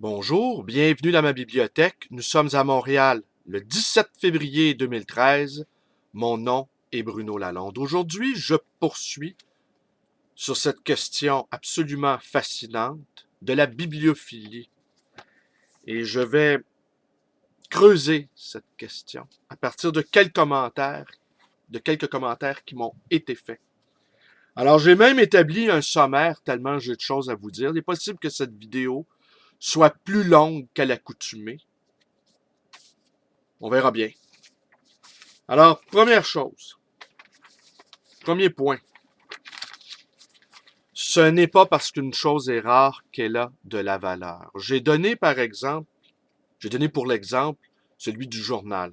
Bonjour, bienvenue dans ma bibliothèque. Nous sommes à Montréal le 17 février 2013. Mon nom est Bruno Lalonde. Aujourd'hui, je poursuis sur cette question absolument fascinante de la bibliophilie. Et je vais creuser cette question à partir de quelques commentaires qui m'ont été faits. Alors, j'ai même établi un sommaire tellement j'ai de choses à vous dire. Il est possible que cette vidéo soit plus longue qu'à l'accoutumée. On verra bien. Alors, première chose, premier point. Ce n'est pas parce qu'une chose est rare qu'elle a de la valeur. J'ai donné pour l'exemple celui du journal.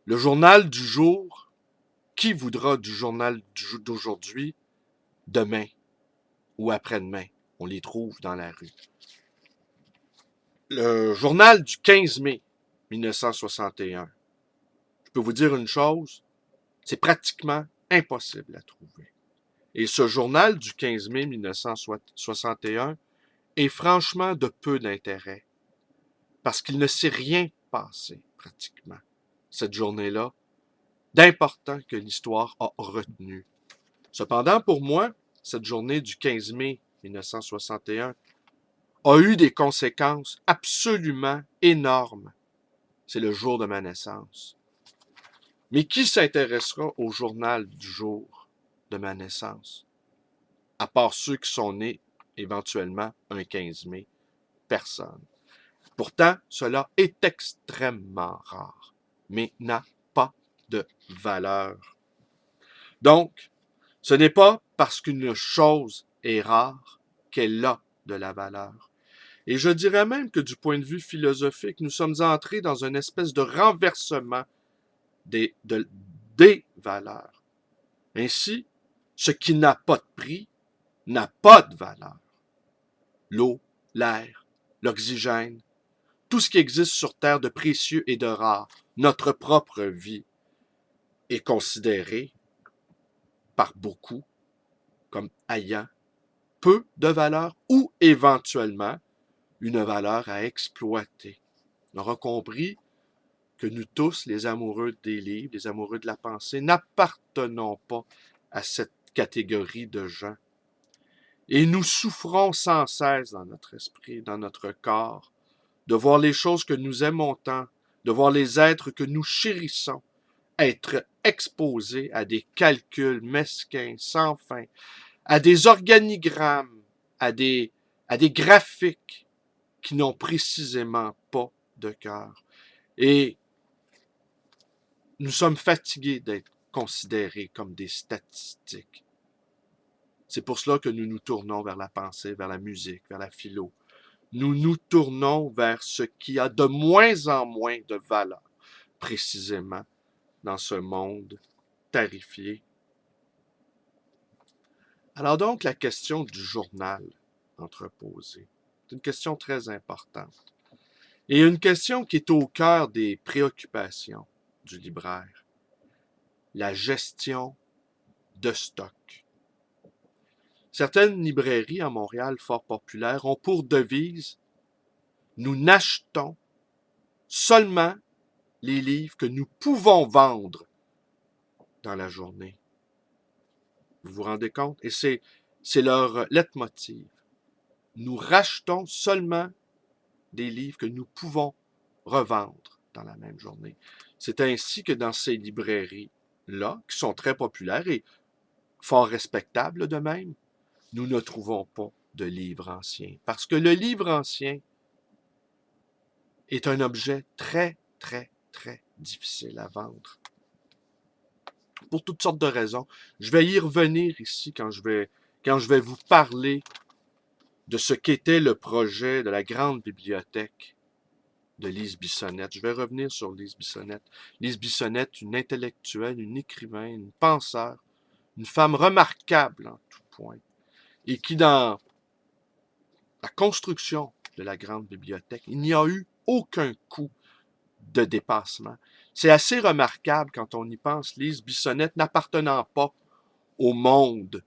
Le journal du jour, qui voudra du journal d'aujourd'hui, demain ou après-demain? On les trouve dans la rue. Le journal du 15 mai 1961. Je peux vous dire une chose, c'est pratiquement impossible à trouver. Et ce journal du 15 mai 1961 est franchement de peu d'intérêt, parce qu'il ne s'est rien passé, pratiquement, cette journée-là, d'important que l'histoire a retenu. Cependant, pour moi, cette journée du 15 mai 1961 a eu des conséquences absolument énormes. C'est le jour de ma naissance. Mais qui s'intéressera au journal du jour de ma naissance? À part ceux qui sont nés éventuellement un 15 mai. Personne. Pourtant, cela est extrêmement rare, mais n'a pas de valeur. Donc, ce n'est pas parce qu'une chose est rare qu'elle a de la valeur. Et je dirais même que du point de vue philosophique, nous sommes entrés dans une espèce de renversement des valeurs. Ainsi, ce qui n'a pas de prix n'a pas de valeur. L'eau, l'air, l'oxygène, tout ce qui existe sur Terre de précieux et de rare, notre propre vie, est considéré par beaucoup comme ayant peu de valeur ou éventuellement une valeur à exploiter. On aura compris que nous tous, les amoureux des livres, les amoureux de la pensée, n'appartenons pas à cette catégorie de gens. Et nous souffrons sans cesse dans notre esprit, dans notre corps, de voir les choses que nous aimons tant, de voir les êtres que nous chérissons être exposés à des calculs mesquins sans fin, à des organigrammes, à des graphiques qui n'ont précisément pas de cœur. Et nous sommes fatigués d'être considérés comme des statistiques. C'est pour cela que nous nous tournons vers la pensée, vers la musique, vers la philo. Nous nous tournons vers ce qui a de moins en moins de valeur, précisément dans ce monde tarifié. Alors donc, la question du journal entreposé, c'est une question très importante. Et une question qui est au cœur des préoccupations du libraire. La gestion de stock. Certaines librairies à Montréal fort populaires ont pour devise « Nous n'achetons seulement les livres que nous pouvons vendre dans la journée. » Vous vous rendez compte? Et c'est leur leitmotiv. Nous rachetons seulement des livres que nous pouvons revendre dans la même journée. C'est ainsi que dans ces librairies-là, qui sont très populaires et fort respectables de même, nous ne trouvons pas de livres anciens. Parce que le livre ancien est un objet très, très, très difficile à vendre. Pour toutes sortes de raisons. Je vais y revenir ici quand je vais vous parler de ce qu'était le projet de la grande bibliothèque de Lise Bissonnette. Je vais revenir sur Lise Bissonnette. Lise Bissonnette, une intellectuelle, une écrivaine, une penseur, une femme remarquable en tout point, et qui, dans la construction de la grande bibliothèque, il n'y a eu aucun coup de dépassement. C'est assez remarquable quand on y pense, Lise Bissonnette n'appartenant pas au monde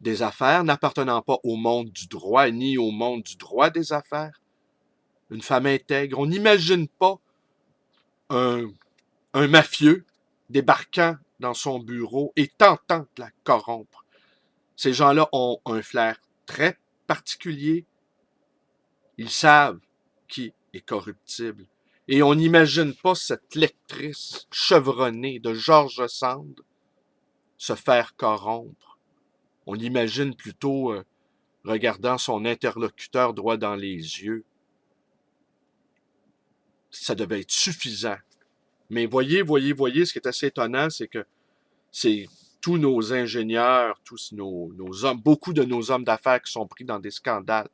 des affaires, n'appartenant pas au monde du droit ni au monde du droit des affaires. Une femme intègre. On n'imagine pas un, un mafieux débarquant dans son bureau et tentant de la corrompre. Ces gens-là ont un flair très particulier. Ils savent qui est corruptible. Et on n'imagine pas cette lectrice chevronnée de George Sand se faire corrompre. On l'imagine plutôt regardant son interlocuteur droit dans les yeux. Ça devait être suffisant. Mais voyez, ce qui est assez étonnant, c'est que c'est tous nos ingénieurs, tous nos hommes, beaucoup de nos hommes d'affaires qui sont pris dans des scandales,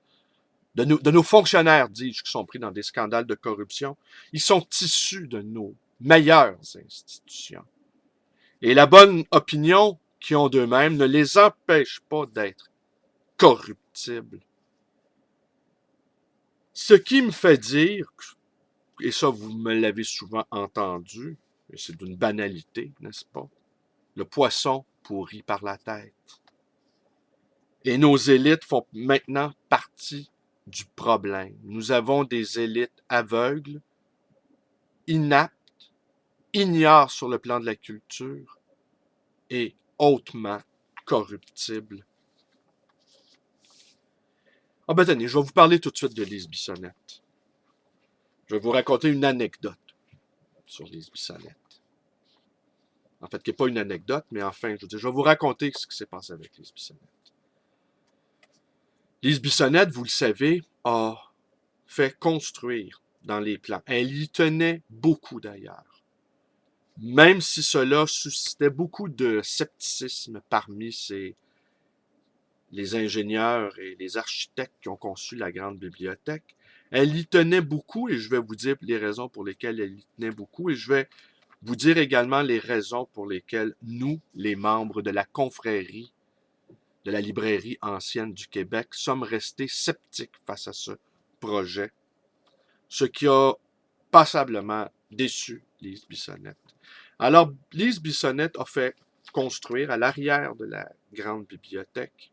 de nos fonctionnaires, dis-je, qui sont pris dans des scandales de corruption, ils sont issus de nos meilleures institutions. Et la bonne opinion qu'ils ont d'eux-mêmes ne les empêche pas d'être corruptibles. Ce qui me fait dire, et ça vous me l'avez souvent entendu, et c'est d'une banalité, n'est-ce pas? Le poisson pourrit par la tête. Et nos élites font maintenant partie du problème. Nous avons des élites aveugles, inaptes, ignorent sur le plan de la culture et hautement corruptibles. Ah ben tenez, je vais vous parler tout de suite de Lise Bissonnette. Je vais vous raconter une anecdote sur Lise Bissonnette. En fait, qui n'est pas une anecdote, mais enfin, je vais vous raconter ce qui s'est passé avec Lise Bissonnette. Lise Bissonnette, vous le savez, a fait construire dans les plans. Elle y tenait beaucoup d'ailleurs. Même si cela suscitait beaucoup de scepticisme parmi les ingénieurs et les architectes qui ont conçu la grande bibliothèque, elle y tenait beaucoup et je vais vous dire les raisons pour lesquelles elle y tenait beaucoup et je vais vous dire également les raisons pour lesquelles nous, les membres de la confrérie de la librairie ancienne du Québec, sommes restés sceptiques face à ce projet, ce qui a passablement déçu Lise Bissonnette. Alors, Lise Bissonnette a fait construire à l'arrière de la grande bibliothèque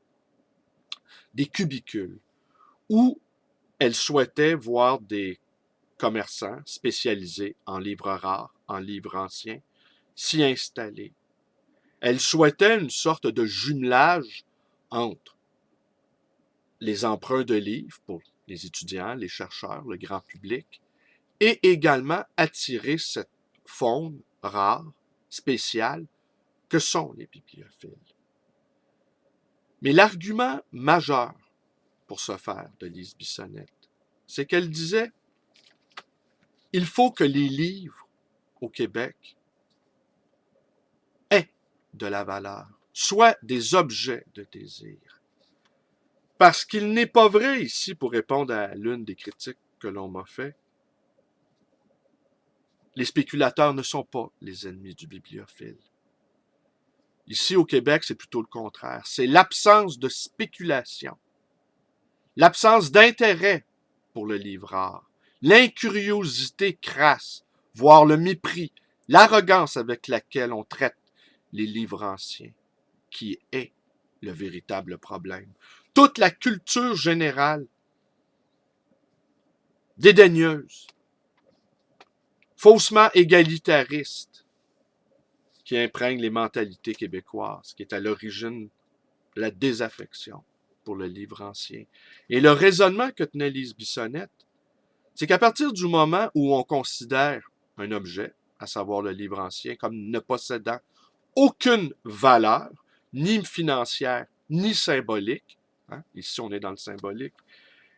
des cubicules où elle souhaitait voir des commerçants spécialisés en livres rares, en livres anciens, s'y installer. Elle souhaitait une sorte de jumelage entre les emprunts de livres pour les étudiants, les chercheurs, le grand public, et également attirer cette faune rare, spéciale, que sont les bibliophiles. Mais l'argument majeur pour ce faire de Lise Bissonnette, c'est qu'elle disait « Il faut que les livres au Québec aient de la valeur, soient des objets de désir. » Parce qu'il n'est pas vrai ici, pour répondre à l'une des critiques que l'on m'a fait, les spéculateurs ne sont pas les ennemis du bibliophile. Ici, au Québec, c'est plutôt le contraire. C'est l'absence de spéculation, l'absence d'intérêt pour le livre rare, l'incuriosité crasse, voire le mépris, l'arrogance avec laquelle on traite les livres anciens, qui est le véritable problème. Toute la culture générale, dédaigneuse, faussement égalitariste, qui imprègne les mentalités québécoises, qui est à l'origine de la désaffection pour le livre ancien. Et le raisonnement que tenait Lise Bissonnette, c'est qu'à partir du moment où on considère un objet, à savoir le livre ancien, comme ne possédant aucune valeur, ni financière, ni symbolique, hein, ici on est dans le symbolique,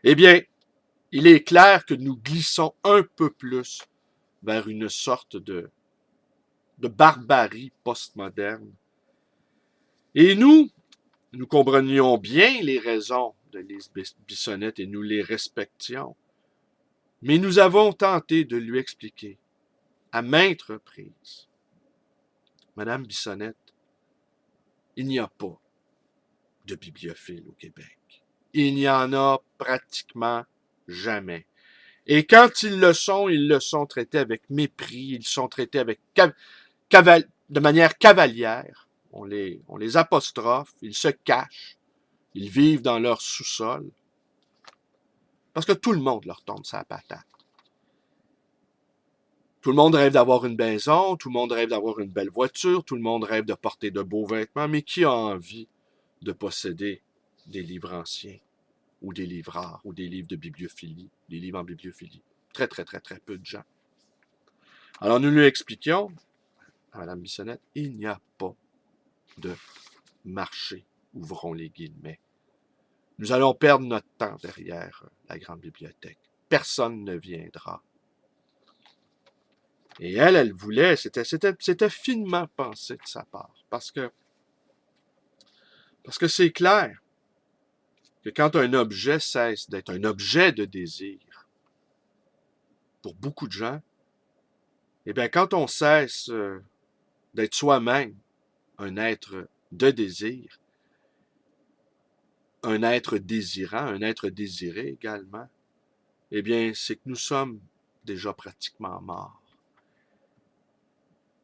eh bien, il est clair que nous glissons un peu plus vers une sorte de barbarie postmoderne. Et nous comprenions bien les raisons de Lise Bissonnette et nous les respections. Mais nous avons tenté de lui expliquer à maintes reprises, Madame Bissonnette, il n'y a pas de bibliophiles au Québec. Il n'y en a pratiquement jamais. Et quand ils le sont traités avec mépris, ils sont traités avec de manière cavalière. On les apostrophe, ils se cachent, Ils vivent dans leur sous-sol. Parce que tout le monde leur tombe sa patate. Tout le monde rêve d'avoir une maison, tout le monde rêve d'avoir une belle voiture, tout le monde rêve de porter de beaux vêtements, mais qui a envie de posséder des livres anciens, ou des livres rares, ou des livres de bibliophilie, des livres en bibliophilie? Très, très, très, très peu de gens. Alors nous lui expliquions, à Mme Bissonnette, il n'y a pas de marché, ouvrons les guillemets. Nous allons perdre notre temps derrière la grande bibliothèque. Personne ne viendra. Et elle voulait, c'était finement pensé de sa part. Parce que c'est clair que quand un objet cesse d'être un objet de désir, pour beaucoup de gens, eh bien, quand on cesse d'être soi-même un être de désir, un être désirant, un être désiré également, eh bien, c'est que nous sommes déjà pratiquement morts.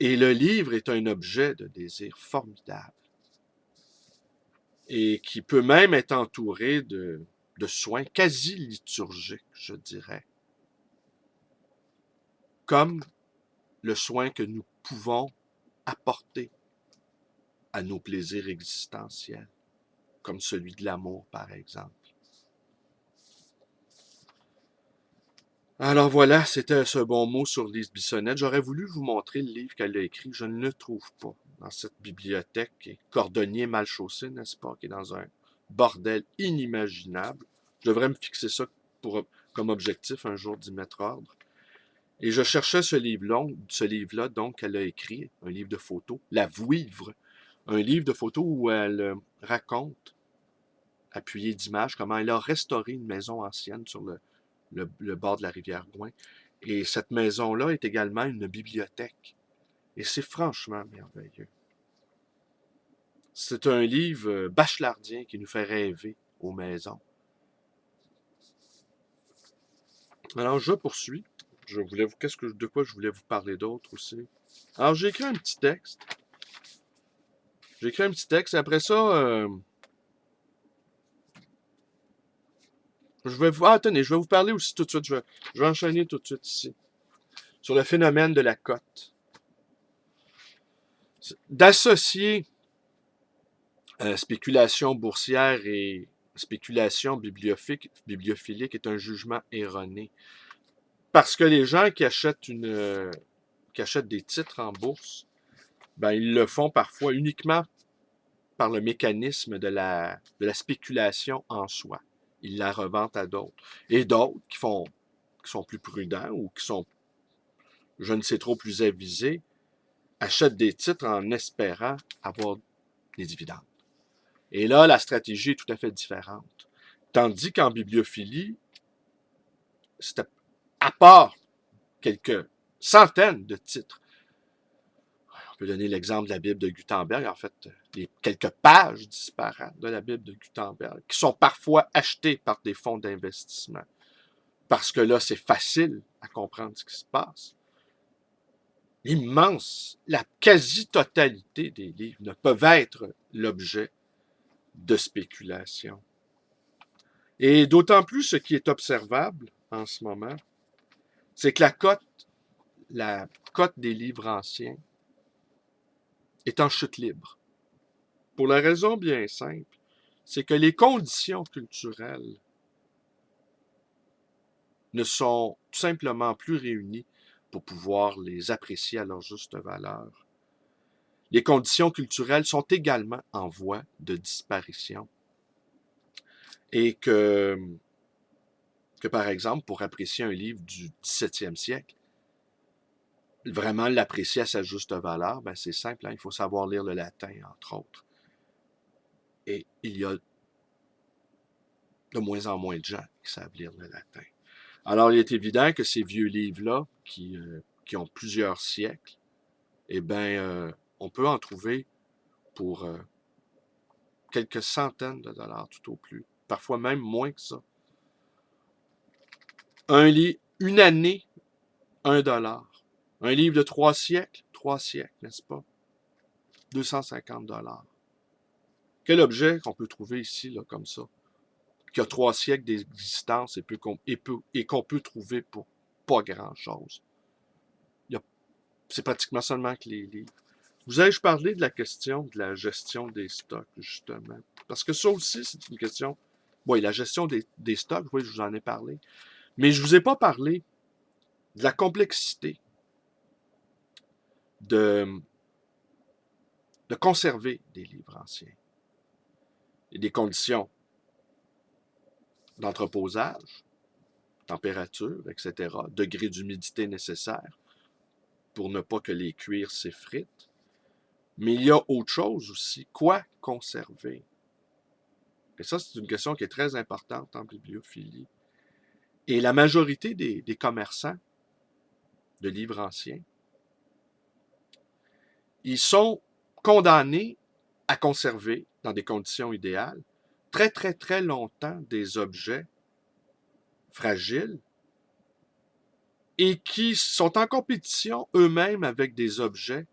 Et le livre est un objet de désir formidable et qui peut même être entouré de soins quasi liturgiques, je dirais, comme le soin que nous pouvons apporter à nos plaisirs existentiels, comme celui de l'amour, par exemple. Alors voilà, c'était ce bon mot sur Lise Bissonnette. J'aurais voulu vous montrer le livre qu'elle a écrit. Je ne le trouve pas dans cette bibliothèque qui est cordonnier mal chaussé, n'est-ce pas, qui est dans un bordel inimaginable. Je devrais me fixer ça comme objectif un jour d'y mettre ordre. Et je cherchais ce livre-là, donc, qu'elle a écrit, un livre de photos, La Vouivre, un livre de photos où elle raconte, appuyée d'images, comment elle a restauré une maison ancienne sur le bord de la rivière Gouin. Et cette maison-là est également une bibliothèque. Et c'est franchement merveilleux. C'est un livre bachelardien qui nous fait rêver aux maisons. Alors, je poursuis. De quoi je voulais vous parler d'autre aussi? Alors, j'ai écrit un petit texte. Après ça, attendez, je vais vous parler aussi tout de suite. Je vais enchaîner tout de suite ici. Sur le phénomène de la cote. D'associer spéculation boursière et spéculation bibliophilique est un jugement erroné. Parce que les gens qui achètent des titres en bourse, ben, ils le font parfois uniquement par le mécanisme de la spéculation en soi. Ils la revendent à d'autres. Et d'autres qui sont plus prudents ou qui sont, je ne sais trop, plus avisés, achètent des titres en espérant avoir des dividendes. Et là, la stratégie est tout à fait différente. Tandis qu'en bibliophilie, c'était à part quelques centaines de titres. On peut donner l'exemple de la Bible de Gutenberg, en fait, les quelques pages disparates de la Bible de Gutenberg, qui sont parfois achetées par des fonds d'investissement. Parce que là, c'est facile à comprendre ce qui se passe. La quasi-totalité des livres ne peuvent être l'objet de spéculation. Et d'autant plus, ce qui est observable en ce moment, c'est que la cote des livres anciens est en chute libre. Pour la raison bien simple, c'est que les conditions culturelles ne sont tout simplement plus réunies pour pouvoir les apprécier à leur juste valeur. Les conditions culturelles sont également en voie de disparition. Et que par exemple, pour apprécier un livre du 17e siècle, vraiment l'apprécier à sa juste valeur, ben c'est simple, hein, il faut savoir lire le latin, entre autres. Et il y a de moins en moins de gens qui savent lire le latin. Alors, il est évident que ces vieux livres-là, qui ont plusieurs siècles, eh bien, on peut en trouver pour quelques centaines de dollars tout au plus, parfois même moins que ça. Une année, $1. Un livre de 3 siècles, n'est-ce pas? $250. Quel objet qu'on peut trouver ici, là, comme ça, qui a 3 siècles d'existence et qu'on peut trouver pour pas grand-chose? C'est pratiquement seulement que les livres. Vous ai-je parlé de la question de la gestion des stocks, justement? Parce que ça aussi, c'est une question. Oui, la gestion des stocks, oui, je vous en ai parlé. Mais je vous ai pas parlé de la complexité de, de conserver des livres anciens et des conditions d'entreposage, température, etc., degré d'humidité nécessaire pour ne pas que les cuirs s'effritent. Mais il y a autre chose aussi. Quoi conserver? Et ça, c'est une question qui est très importante en bibliophilie. Et la majorité des commerçants de livres anciens, ils sont condamnés à conserver, dans des conditions idéales, très, très, très longtemps des objets fragiles et qui sont en compétition eux-mêmes avec des objets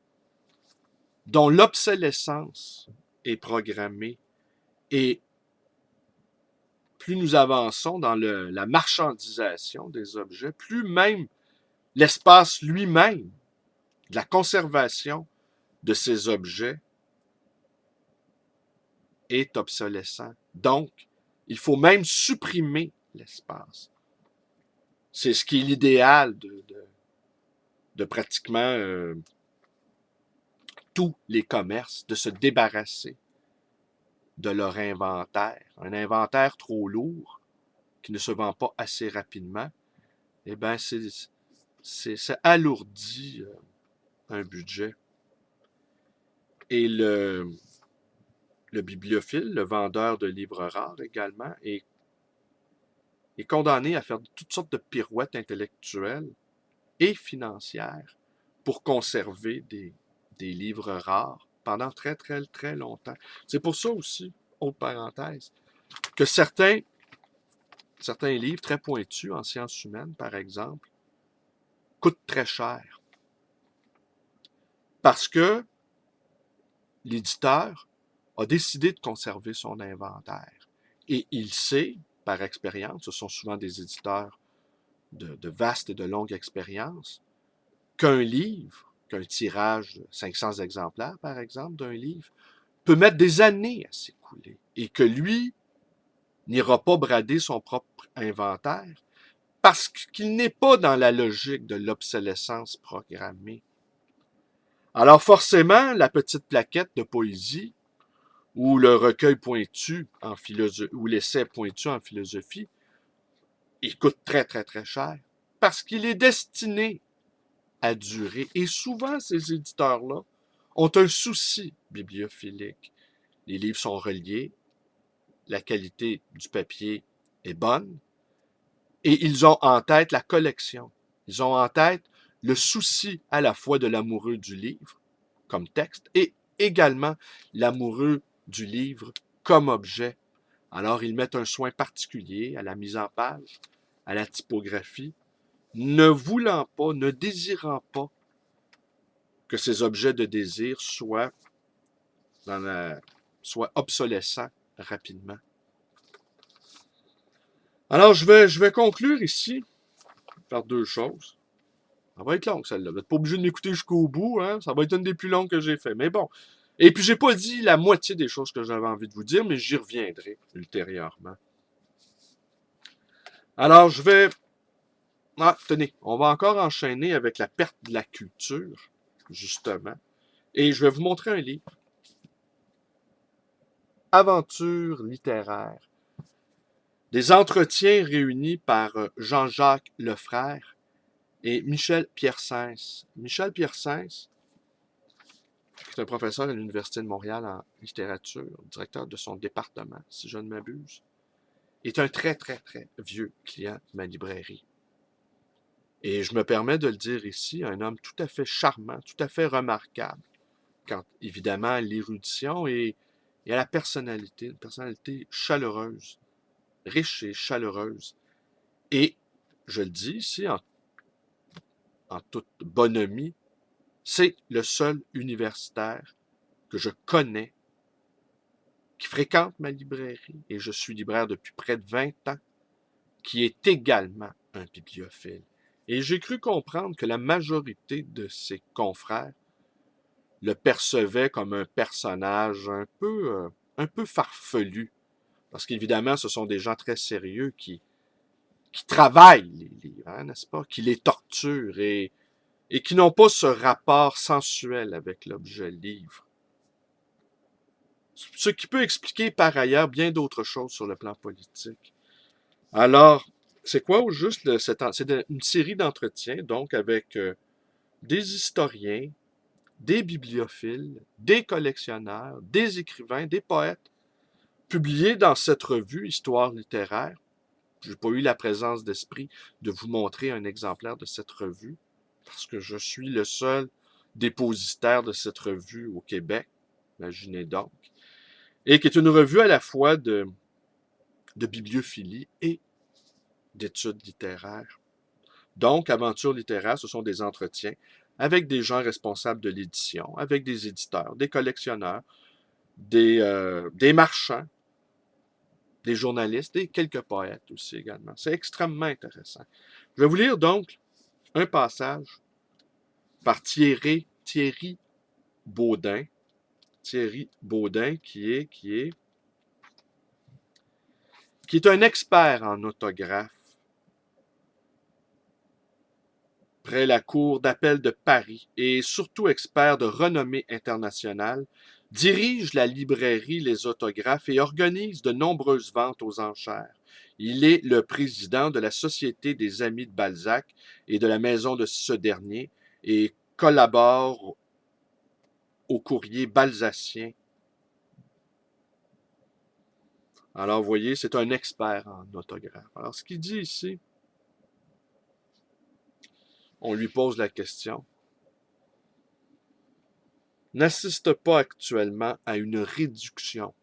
dont l'obsolescence est programmée. Et plus nous avançons dans la marchandisation des objets, plus même l'espace lui-même de la conservation de ces objets est obsolescent. Donc, il faut même supprimer l'espace. C'est ce qui est l'idéal de pratiquement tous les commerces, de se débarrasser de leur inventaire. Un inventaire trop lourd, qui ne se vend pas assez rapidement, eh bien, ça alourdit un budget. Et le bibliophile, le vendeur de livres rares également, est condamné à faire toutes sortes de pirouettes intellectuelles et financières pour conserver des livres rares pendant très, très, très longtemps. C'est pour ça aussi, autre parenthèse, que certains livres très pointus en sciences humaines, par exemple, coûtent très cher. Parce que l'éditeur a décidé de conserver son inventaire. Et il sait, par expérience, ce sont souvent des éditeurs de vaste et de longue expérience, qu'un livre, qu'un tirage de 500 exemplaires, par exemple, d'un livre, peut mettre des années à s'écouler et que lui n'ira pas brader son propre inventaire parce qu'il n'est pas dans la logique de l'obsolescence programmée. Alors forcément, la petite plaquette de poésie ou le recueil pointu en philosophie ou l'essai pointu en philosophie, il coûte très très très cher parce qu'il est destiné à durer. Et souvent, ces éditeurs-là ont un souci bibliophilique. Les livres sont reliés, la qualité du papier est bonne, et ils ont en tête la collection. Ils ont en tête le souci à la fois de l'amoureux du livre comme texte et également l'amoureux du livre comme objet. Alors, ils mettent un soin particulier à la mise en page, à la typographie, ne voulant pas, ne désirant pas que ces objets de désir soient obsolescents rapidement. Alors, je vais conclure ici par deux choses. Ça va être long, celle-là. Vous n'êtes pas obligé de m'écouter jusqu'au bout, hein? Ça va être une des plus longues que j'ai fait. Mais bon. Et puis, j'ai pas dit la moitié des choses que j'avais envie de vous dire, mais j'y reviendrai ultérieurement. Alors, je vais... Ah, tenez, on va encore enchaîner avec la perte de la culture, justement. Et je vais vous montrer un livre. Aventure littéraire. Des entretiens réunis par Jean-Jacques Lefrère et Michel Piersens. Michel Piersens, qui est un professeur à l'Université de Montréal en littérature, directeur de son département, si je ne m'abuse, est un très, très, très vieux client de ma librairie. Et je me permets de le dire ici, un homme tout à fait charmant, tout à fait remarquable, quant évidemment à l'érudition et à la personnalité, une personnalité chaleureuse, riche et chaleureuse. Et, je le dis ici, en toute bonhomie, c'est le seul universitaire que je connais qui fréquente ma librairie, et je suis libraire depuis près de 20 ans, qui est également un bibliophile. Et j'ai cru comprendre que la majorité de ses confrères le percevaient comme un personnage un peu farfelu. Parce qu'évidemment, ce sont des gens très sérieux qui travaillent les livres, hein, n'est-ce pas? Qui les torturent et qui n'ont pas ce rapport sensuel avec l'objet livre. Ce qui peut expliquer par ailleurs bien d'autres choses sur le plan politique. Alors, c'est quoi au juste? C'est une série d'entretiens, donc, avec des historiens, des bibliophiles, des collectionneurs, des écrivains, des poètes, publiés dans cette revue Histoire littéraire. Je n'ai pas eu la présence d'esprit de vous montrer un exemplaire de cette revue, parce que je suis le seul dépositaire de cette revue au Québec, imaginez donc, et qui est une revue à la fois de bibliophilie et d'études littéraires. Donc, Aventure littéraire, ce sont des entretiens avec des gens responsables de l'édition, avec des éditeurs, des collectionneurs, des marchands, des journalistes et quelques poètes aussi également. C'est extrêmement intéressant. Je vais vous lire donc un passage par Thierry Baudin. Thierry Baudin qui est un expert en autographe près la Cour d'appel de Paris et surtout expert de renommée internationale, dirige la librairie Les Autographes et organise de nombreuses ventes aux enchères. Il est le président de la Société des Amis de Balzac et de la maison de ce dernier et collabore au courrier balzacien. Alors, vous voyez, c'est un expert en autographe. Alors, ce qu'il dit ici, on lui pose la question. N'assiste pas actuellement à une réduction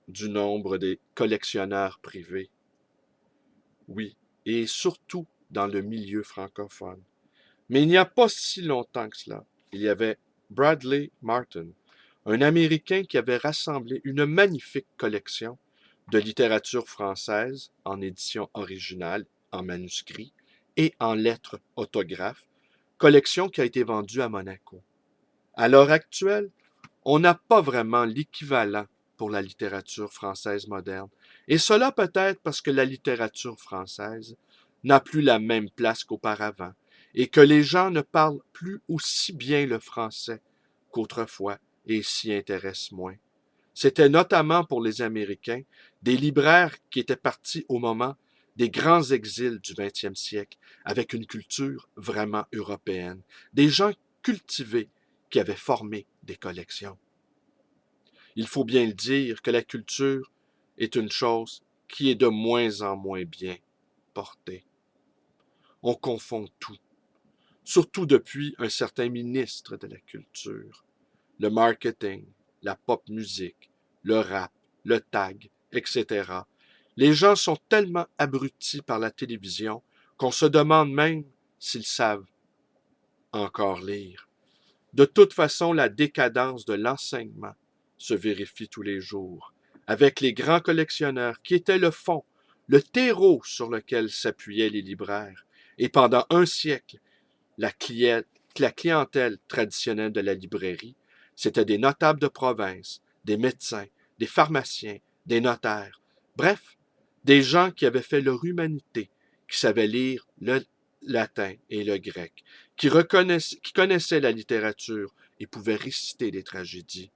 du nombre des collectionneurs privés. Oui, et surtout dans le milieu francophone. Mais il n'y a pas si longtemps que cela, il y avait Bradley Martin, un Américain qui avait rassemblé une magnifique collection de littérature française en édition originale, en manuscrit et en lettres autographes, collection qui a été vendue à Monaco. À l'heure actuelle, on n'a pas vraiment l'équivalent pour la littérature française moderne. Et cela peut-être parce que la littérature française n'a plus la même place qu'auparavant et que les gens ne parlent plus aussi bien le français qu'autrefois et s'y intéressent moins. C'était notamment pour les Américains des libraires qui étaient partis au moment des grands exils du 20e siècle avec une culture vraiment européenne, des gens cultivés qui avaient formé des collections. Il faut bien le dire que la culture est une chose qui est de moins en moins bien portée. On confond tout, surtout depuis un certain ministre de la Culture. Le marketing, la pop musique, le rap, le tag, etc. Les gens sont tellement abrutis par la télévision qu'on se demande même s'ils savent encore lire. De toute façon, la décadence de l'enseignement se vérifie tous les jours, avec les grands collectionneurs qui étaient le fond, le terreau sur lequel s'appuyaient les libraires. Et pendant un siècle, la clientèle traditionnelle de la librairie, c'était des notables de province, des médecins, des pharmaciens, des notaires, bref, des gens qui avaient fait leur humanité, qui savaient lire le latin et le grec, qui connaissaient la littérature et pouvaient réciter des tragédies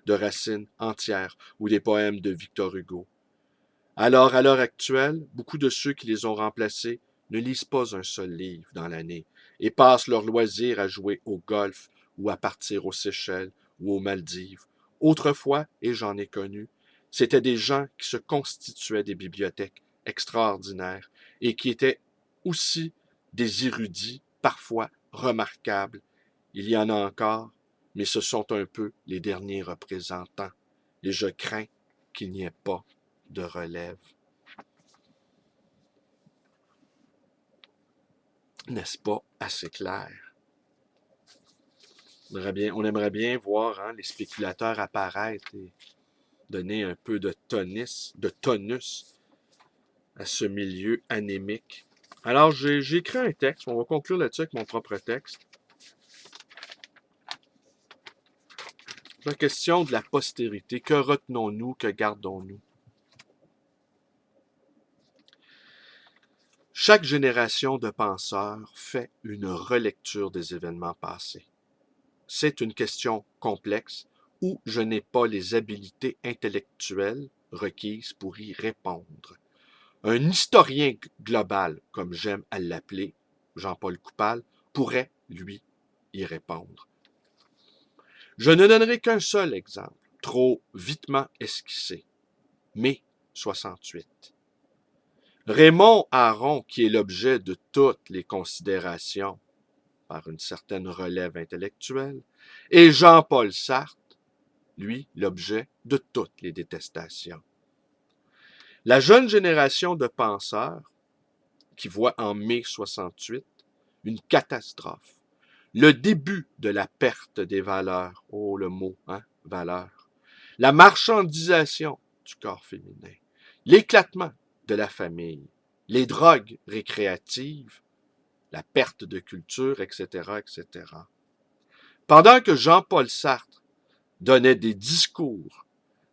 de Racine entières ou des poèmes de Victor Hugo. Alors, à l'heure actuelle, beaucoup de ceux qui les ont remplacés ne lisent pas un seul livre dans l'année et passent leur loisir à jouer au golf ou à partir aux Seychelles ou aux Maldives. Autrefois, et j'en ai connu, c'étaient des gens qui se constituaient des bibliothèques extraordinaires et qui étaient aussi des érudits, parfois remarquables. Il y en a encore, mais ce sont un peu les derniers représentants. Et je crains qu'il n'y ait pas de relève. N'est-ce pas assez clair? On aimerait bien voir les spéculateurs apparaître donner un peu de tonus à ce milieu anémique. Alors, j'ai écrit un texte. On va conclure là-dessus avec mon propre texte. La question de la postérité. Que retenons-nous? Que gardons-nous? Chaque génération de penseurs fait une relecture des événements passés. C'est une question complexe où je n'ai pas les habiletés intellectuelles requises pour y répondre. Un historien global, comme j'aime à l'appeler, Jean-Paul Coupal, pourrait, lui, y répondre. Je ne donnerai qu'un seul exemple, trop vitement esquissé. Mai 68. Raymond Aron, qui est l'objet de toutes les considérations par une certaine relève intellectuelle, et Jean-Paul Sartre, lui, l'objet de toutes les détestations. La jeune génération de penseurs, qui voit en mai 68 une catastrophe, le début de la perte des valeurs, oh le mot, valeur, la marchandisation du corps féminin, l'éclatement de la famille, les drogues récréatives, la perte de culture, etc., etc. Pendant que Jean-Paul Sartre donnait des discours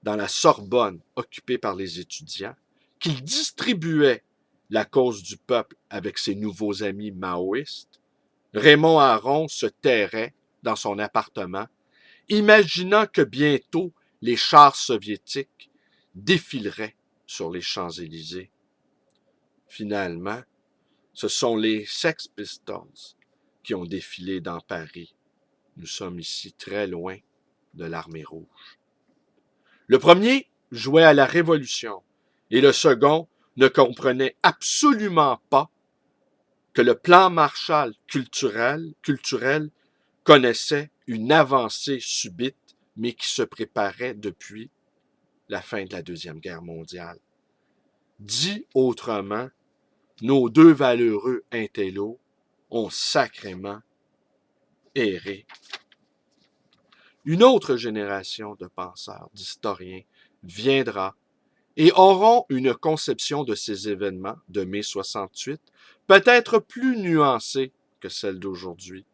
dans la Sorbonne occupée par les étudiants, qu'il distribuait la cause du peuple avec ses nouveaux amis maoïstes, Raymond Aron se terrait dans son appartement, imaginant que bientôt les chars soviétiques défileraient sur les Champs-Élysées. Finalement, ce sont les Sex Pistols qui ont défilé dans Paris. Nous sommes ici très loin de l'armée rouge. Le premier jouait à la Révolution et le second ne comprenait absolument pas que le plan Marshall culturel connaissait une avancée subite, mais qui se préparait depuis la fin de la Deuxième Guerre mondiale. Dit autrement, nos deux valeureux intellos ont sacrément erré. Une autre génération de penseurs, d'historiens, viendra et auront une conception de ces événements de mai 68, peut-être plus nuancée que celle d'aujourd'hui,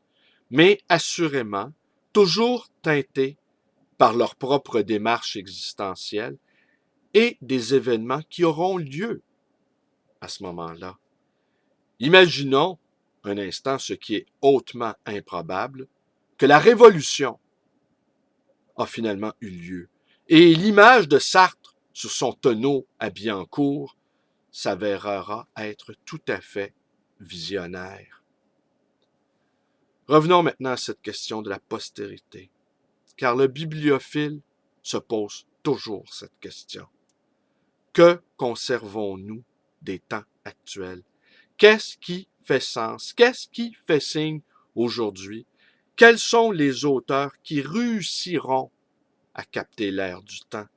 mais assurément toujours teintée par leur propre démarche existentielle et des événements qui auront lieu à ce moment-là. Imaginons un instant ce qui est hautement improbable, que la Révolution a finalement eu lieu. Et l'image de Sartre sur son tonneau à Billancourt s'avérera être tout à fait visionnaire. Revenons maintenant à cette question de la postérité, car le bibliophile se pose toujours cette question. Que conservons-nous des temps actuels? Qu'est-ce qui fait sens? Qu'est-ce qui fait signe aujourd'hui? Quels sont les auteurs qui réussiront à capter l'air du temps?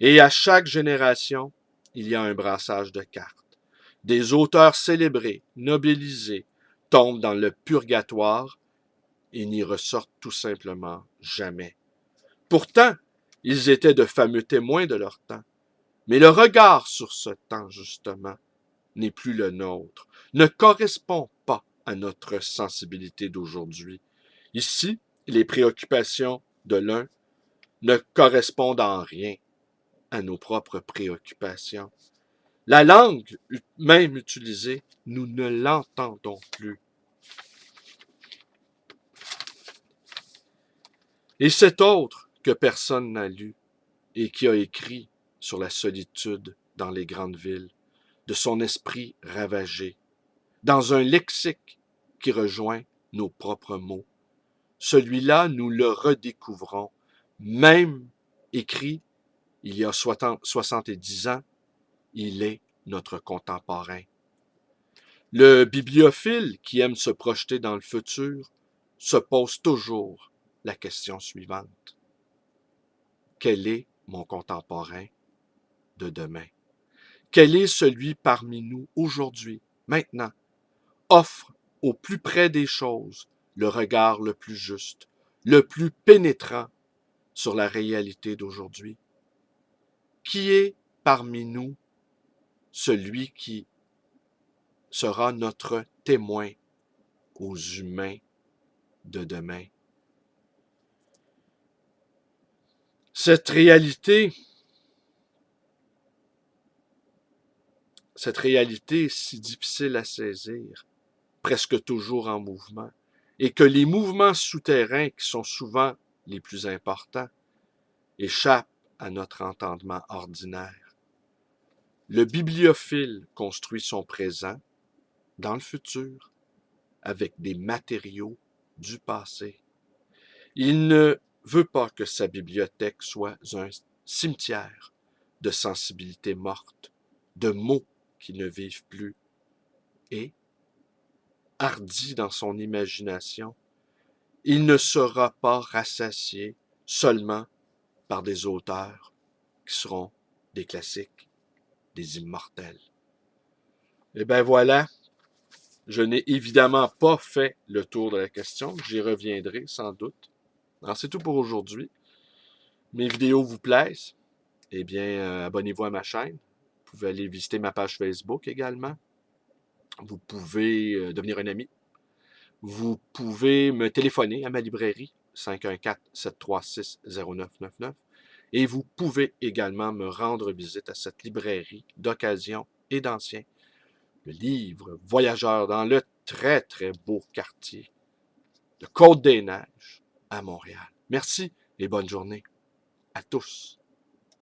Et à chaque génération, il y a un brassage de cartes. Des auteurs célébrés, nobilisés, tombent dans le purgatoire et n'y ressortent tout simplement jamais. Pourtant, ils étaient de fameux témoins de leur temps. Mais le regard sur ce temps, justement, n'est plus le nôtre, ne correspond pas à notre sensibilité d'aujourd'hui. Ici, les préoccupations de l'un ne correspondent en rien à nos propres préoccupations. La langue même utilisée, nous ne l'entendons plus. Et cet autre que personne n'a lu et qui a écrit sur la solitude dans les grandes villes, de son esprit ravagé, dans un lexique qui rejoint nos propres mots. Celui-là, nous le redécouvrons, même écrit il y a 70 ans, il est notre contemporain. Le bibliophile qui aime se projeter dans le futur se pose toujours la question suivante. Quel est mon contemporain de demain? Quel est celui parmi nous aujourd'hui, maintenant, offre au plus près des choses le regard le plus juste, le plus pénétrant sur la réalité d'aujourd'hui? Qui est parmi nous celui qui sera notre témoin aux humains de demain? Cette réalité est si difficile à saisir, presque toujours en mouvement, et que les mouvements souterrains, qui sont souvent les plus importants, échappent à notre entendement ordinaire. Le bibliophile construit son présent dans le futur avec des matériaux du passé. Il ne veut pas que sa bibliothèque soit un cimetière de sensibilités mortes, de mots qui ne vivent plus, et, hardi dans son imagination, il ne sera pas rassasié seulement par des auteurs qui seront des classiques, des immortels. Et bien voilà, je n'ai évidemment pas fait le tour de la question, j'y reviendrai sans doute. Alors c'est tout pour aujourd'hui. Mes vidéos vous plaisent, eh bien abonnez-vous à ma chaîne. Vous pouvez aller visiter ma page Facebook également. Vous pouvez devenir un ami. Vous pouvez me téléphoner à ma librairie 514-736-0999 et vous pouvez également me rendre visite à cette librairie d'occasion et d'ancien, le livre Voyageurs dans le très très beau quartier de Côte-des-Neiges à Montréal. Merci et bonne journée à tous.